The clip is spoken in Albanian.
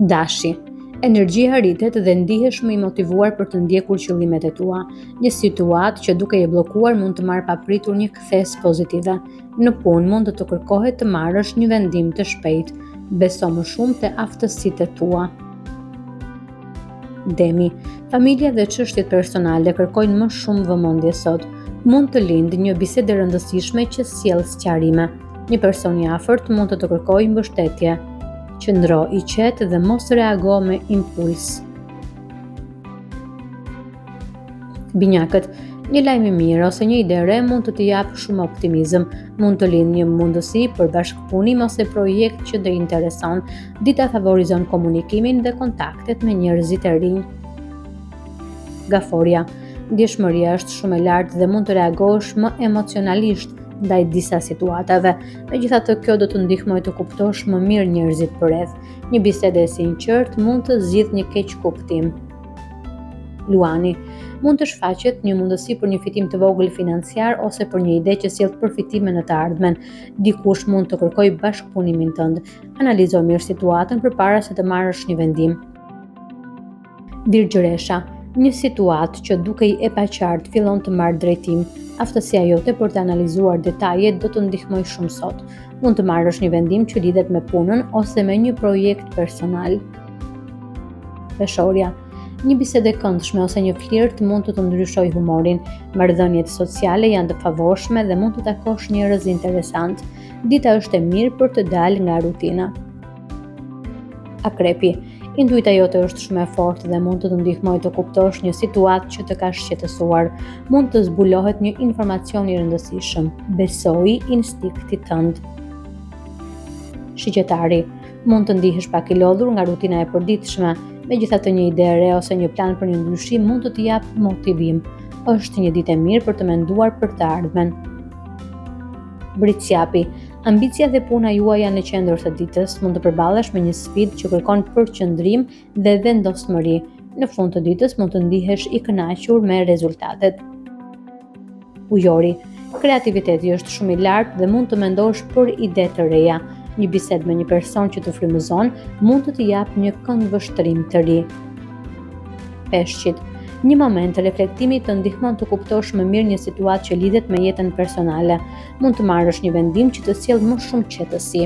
Dashi. Energjia rritet dhe ndihesh më i motivuar për të ndjekur qëllimet e tua. Një situatë që duke je bllokuar mund të marrë papritur një kthes pozitive. Në punë mund të kërkohet të marrësh një vendim të shpejtë. Beso më shumë te aftësitë tua. Demi. Familja dhe çështjet personale kërkojnë më shumë vëmendje sot. Mund të lindë një bisedë e rëndësishme që sjell sqarime. Një person i afërt mund të kërkojë mbështetje. Qëndro i qetë dhe mos reago me impuls. Binjakët, një lajm i mirë ose një ide re mund të japë shumë optimizëm, mund të lindë një mundësi për bashkëpunim ose projekt që të intereson. Dita favorizon komunikimin dhe kontaktet me njerëzit e rinj. Gaforia, ndjeshmëria është shumë e lartë dhe mund të reagosh më emocionalisht ndaj disa situatave. Megjithatë, kjo do të ndihmojë të kuptosh më mirë njerëzit përreth. Një bisedë e sinqertë mund të zgjidhë një keq kuptim. Luani, mund të shfaqet një mundësi për një fitim të vogël financiar ose për një ide që sjell përfitime në të ardhmen. Dikush mund të kërkojë bashkëpunimin tënd. Analizo mirë situatën përpara se të marrësh një vendim. Virgjëresha, një situatë që dukej e paqartë fillon të marrë drejtim. Aftësia jote për të analizuar detajet do të ndihmojë shumë sot. Mund të marrësh një vendim që lidhet me punën ose me një projekt personal. Peshorja, një bisedë e këndshme ose një flirt mund të ndryshojë humorin. Marrëdhëniet sociale janë të favorshme dhe mund të takosh njerëz interesant. Dita është e mirë për të dalë nga rutina. Akrepi, intuita jote është shumë e fortë dhe mund të ndihmojë të kuptosh një situatë që të ka shqetësuar. Mund të zbulohet një informacion i rëndësishëm. Besoi instinktit tënd. Shigjetari, mund të ndihesh pak i lodhur nga rutina e përditshme. Megjithatë, një ide e re ose një plan për një ndryshim mund të japë motivim. Është një ditë e mirë për të menduar për të ardhmen. Britsjapi, ambicia dhe puna juaj janë në qendër të ditës, mund të përballesh me një sfidë që kërkon përqendrim dhe vendosmëri. Në fund të ditës mund të ndihesh i kënaqur me rezultatet. Ujori, kreativiteti është shumë i lartë dhe mund të mendosh për ide të reja. Një bisedë me një person që të frymëzon mund të japë një këndvështrim të ri. Peshqit, një moment të reflektimit të ndihmon të kuptosh më mirë një situatë që lidhet me jetën personale. Mund të marrësh një vendim që të sjellë më shumë qetësi.